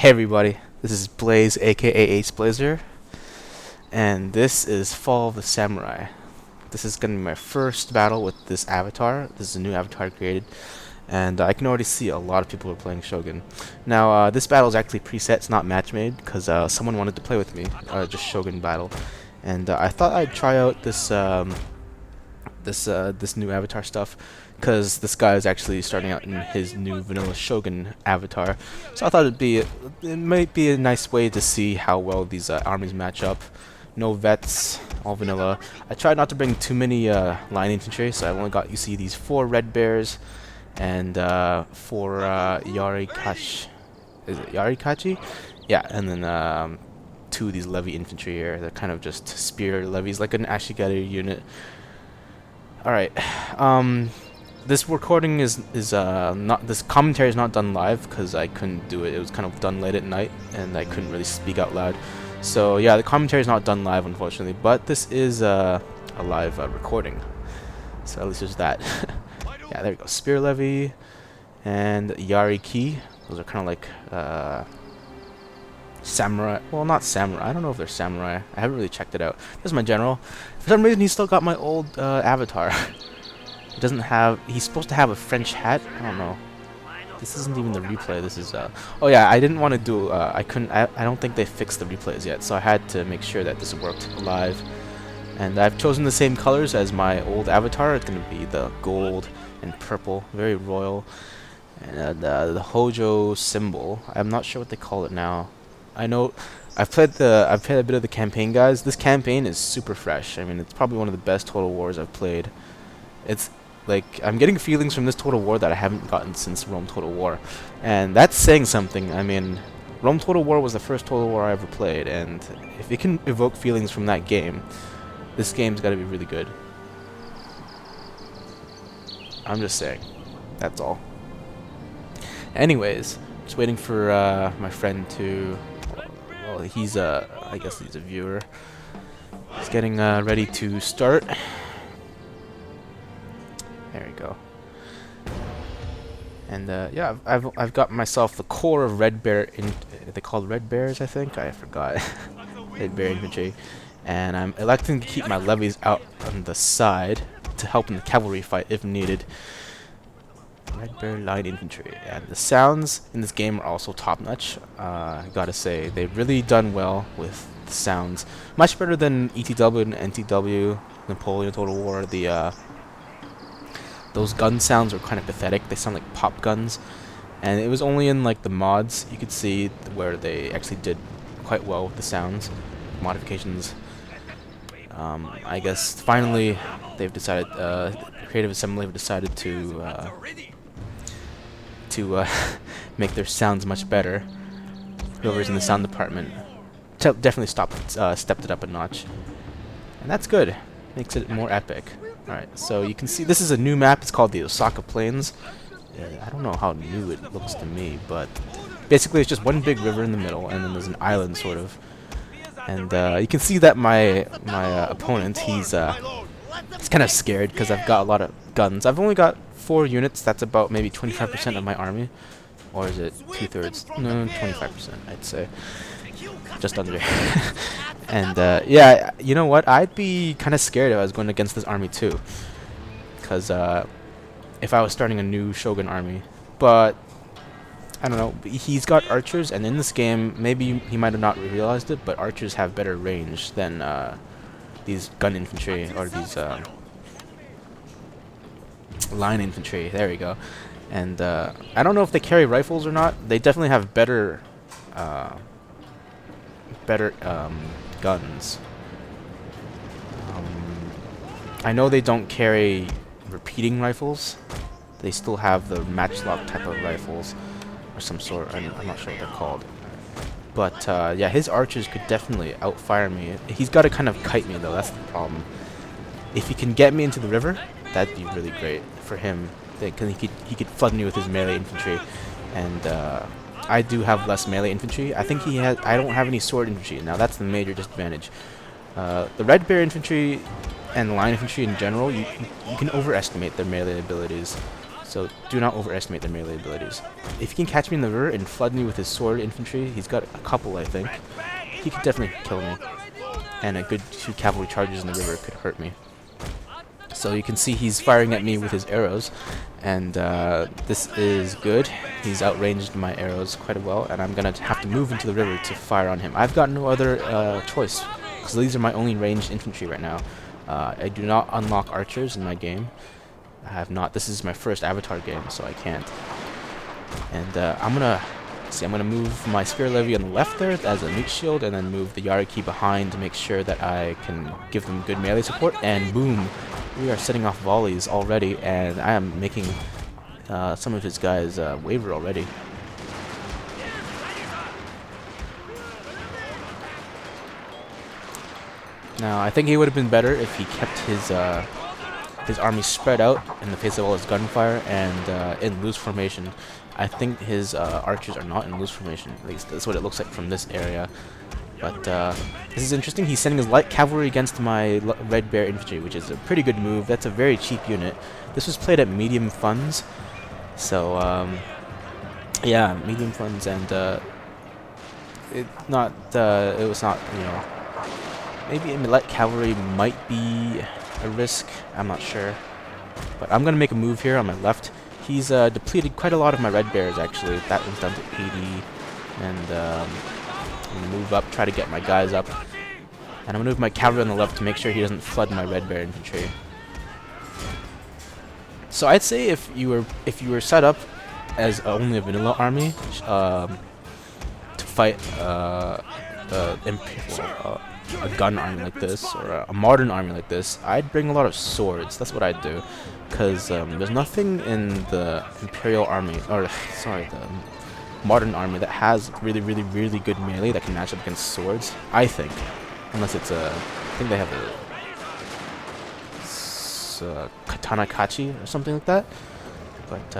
Hey everybody, this is Blaze aka Ace Blazer, and this is Fall of the Samurai. This is going to be my first battle with this avatar. This is a new avatar created, and I can already see a lot of people are playing Shogun. Now, this battle is actually preset, it's not match made, because someone wanted to play with me, just Shogun battle. And I thought I'd try out this this new avatar stuff, because this guy is actually starting out in his new vanilla Shogun avatar. So I thought it might be a nice way to see how well these armies match up. No vets, all vanilla. I tried not to bring too many line infantry, so I only got, you see, these 4 red bears and 4 Yarikachi. Is it Yarikachi? Yeah, and then 2 of these levy infantry here. They're kind of just spear levies, like an Ashigaru unit. Alright, this recording is not, this commentary is not done live because I couldn't do it. It was kind of done late at night and I couldn't really speak out loud. So yeah, the commentary is not done live, unfortunately, but this is a live recording. So at least there's that. Yeah, there we go. Spear levy and Yariki. Those are kind of like samurai. Well, not samurai. I don't know if they're samurai. I haven't really checked it out. This is my general. For some reason, he's still got my old avatar. He doesn't have. He's supposed to have a French hat. I don't know. This isn't even the replay. This is. Oh yeah, I didn't want to do. I couldn't. I don't think they fixed the replays yet, so I had to make sure that this worked live. And I've chosen the same colors as my old avatar. It's gonna be the gold and purple, very royal. And the Hojo symbol. I'm not sure what they call it now. I know I've played a bit of the campaign, guys. This campaign is super fresh. I mean, it's probably one of the best Total Wars I've played. It's like I'm getting feelings from this Total War that I haven't gotten since Rome Total War, and that's saying something. I mean, Rome Total War was the first Total War I ever played, and if it can evoke feelings from that game, this game's got to be really good. I'm just saying. That's all. Anyways, just waiting for my friend to. Well, he's I guess he's a viewer. He's getting ready to start. There we go. And yeah, I've got myself the core of red bear. They called red bears, I think. I forgot. Red bear infantry, and I'm electing to keep my levies out on the side to help in the cavalry fight if needed. Red Bear Light Infantry, and the sounds in this game are also top-notch. I gotta say, they've really done well with the sounds. Much better than ETW and NTW, Napoleon Total War. Those gun sounds are kind of pathetic. They sound like pop guns, and it was only in like the mods you could see where they actually did quite well with the sounds modifications. I guess finally they've decided, Creative Assembly have decided to make their sounds much better. Whoever's in the sound department definitely stepped it up a notch, and that's good. Makes it more epic. Alright, so you can see this is a new map. It's called the Osaka Plains. I don't know how new it looks to me, but basically it's just one big river in the middle, and then there's an island sort of. And you can see that my opponent, he's kind of scared because I've got a lot of guns. I've only got 4 units. That's about maybe 25% of my army, or is it 2/3? No, 25%, I'd say, just under. And yeah, you know what? I'd be kind of scared if I was going against this army too, because if I was starting a new Shogun army, but. I don't know, he's got archers, and in this game, maybe he might have not realized it, but archers have better range than these gun infantry, or these line infantry. There we go. And I don't know if they carry rifles or not. They definitely have better guns. I know they don't carry repeating rifles. They still have the matchlock type of rifles. Or some sort, I'm not sure what they're called. But yeah, his archers could definitely outfire me. He's got to kind of kite me though, that's the problem. If he can get me into the river, that'd be really great for him. Because he could flood me with his melee infantry. And I do have less melee infantry. I think I don't have any sword infantry. Now that's the major disadvantage. The red bear infantry and line infantry in general, you can overestimate their melee abilities. So do not overestimate their melee abilities. If he can catch me in the river and flood me with his sword infantry, he's got a couple, I think. He could definitely kill me. And a good 2 cavalry charges in the river could hurt me. So you can see he's firing at me with his arrows, and this is good. He's outranged my arrows quite well, and I'm gonna have to move into the river to fire on him. I've got no other choice, because these are my only ranged infantry right now. I do not unlock archers in my game. I have not. This is my first Avatar game, so I can't. And I'm gonna move my Spear Levy on the left there as a meat shield, and then move the Yariki behind to make sure that I can give them good melee support. And boom, we are setting off volleys already, and I am making some of his guys waver already. Now, I think he would have been better if he kept his army spread out in the face of all his gunfire and in loose formation. I think his archers are not in loose formation, at least that's what it looks like from this area. But this is interesting. He's sending his light cavalry against my Red Bear infantry, which is a pretty good move. That's a very cheap unit. This was played at medium funds, so yeah, medium funds, and it was not, you know, maybe light cavalry might be a risk. I'm not sure, but I'm gonna make a move here on my left. He's depleted quite a lot of my Red Bears actually. That one's down to 80, and I'm gonna move up, try to get my guys up, and I'm gonna move my cavalry on the left to make sure he doesn't flood my Red Bear infantry. So I'd say if you were set up as only a vanilla army to fight a gun army like this, or a modern army like this, I'd bring a lot of swords. That's what I'd do, because there's nothing in the Imperial army, or sorry, the modern army that has really good melee that can match up against swords, I think. Unless it's I think they have a katana kachi or something like that. But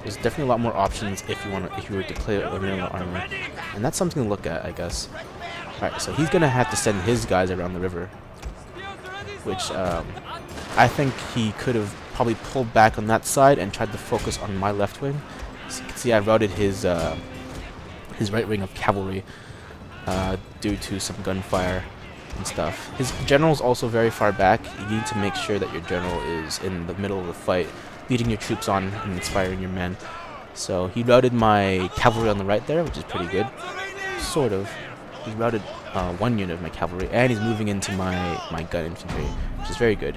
there's definitely a lot more options if you were to play a vanilla army, and that's something to look at, I guess. Alright, so he's gonna have to send his guys around the river, which I think he could have probably pulled back on that side and tried to focus on my left wing. So you can see I routed his right wing of cavalry due to some gunfire and stuff. His general's also very far back. You need to make sure that your general is in the middle of the fight, leading your troops on and inspiring your men. So he routed my cavalry on the right there, which is pretty good. Sort of. He routed one unit of my cavalry, and he's moving into my gun infantry, which is very good.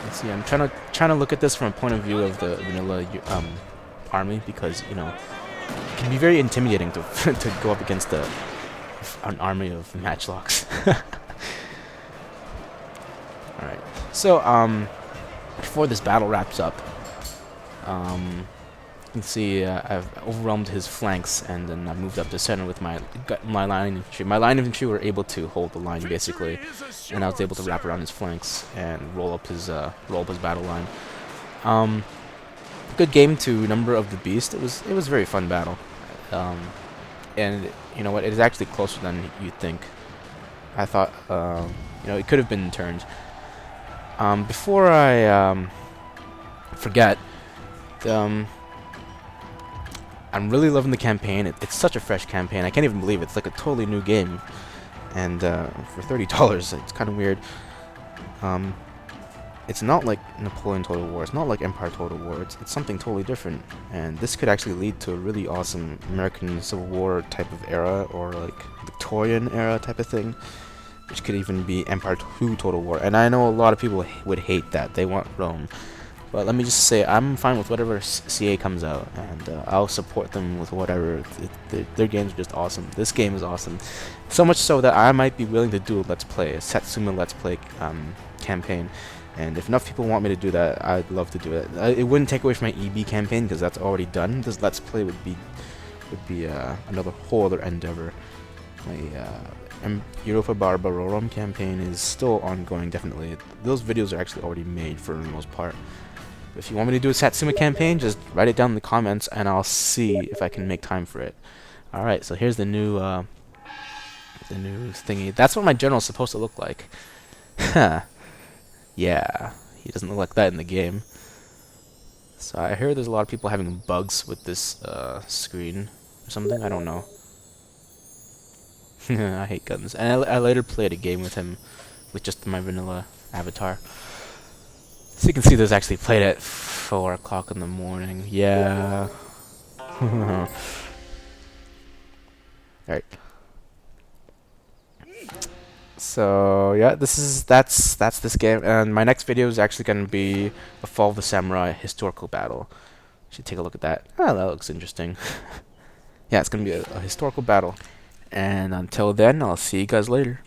Let's see. I'm trying to look at this from a point of view of the vanilla army, because you know it can be very intimidating to to go up against an army of matchlocks. All right. So before this battle wraps up, you can see I've overwhelmed his flanks, and then I moved up to center with my line infantry. My line infantry were able to hold the line basically, and I was able to wrap around his flanks and roll up his battle line. Good game to Number of the Beast. It was a very fun battle, and you know what? It is actually closer than you'd think. I thought you know, it could have been turned. Before I forget. I'm really loving the campaign. It's such a fresh campaign. I can't even believe it. It's like a totally new game. And for $30, it's kind of weird. It's not like Napoleon Total War. It's not like Empire Total War. It's something totally different. And this could actually lead to a really awesome American Civil War type of era, or like Victorian era type of thing, which could even be Empire 2 Total War. And I know a lot of people would hate that. They want Rome. But let me just say, I'm fine with whatever CA comes out, and I'll support them with whatever. Their games are just awesome. This game is awesome. So much so that I might be willing to do a Let's Play, a Satsuma Let's Play campaign. And if enough people want me to do that, I'd love to do it. It wouldn't take away from my EB campaign, because that's already done. This Let's Play would be another whole other endeavor. My Europa Barbarorum campaign is still ongoing, definitely. Those videos are actually already made for the most part. If you want me to do a Satsuma campaign, just write it down in the comments, and I'll see if I can make time for it. Alright, so here's the new thingy. That's what my general's supposed to look like. Yeah, he doesn't look like that in the game. So I hear there's a lot of people having bugs with this screen or something. I don't know. I hate guns. And I later played a game with him with just my vanilla avatar. So you can see this actually played at 4 o'clock in the morning. Yeah. Alright. So yeah, that's this game, and my next video is actually gonna be a Fall of the Samurai historical battle. Should take a look at that. Ah, that looks interesting. Yeah, it's gonna be a historical battle. And until then, I'll see you guys later.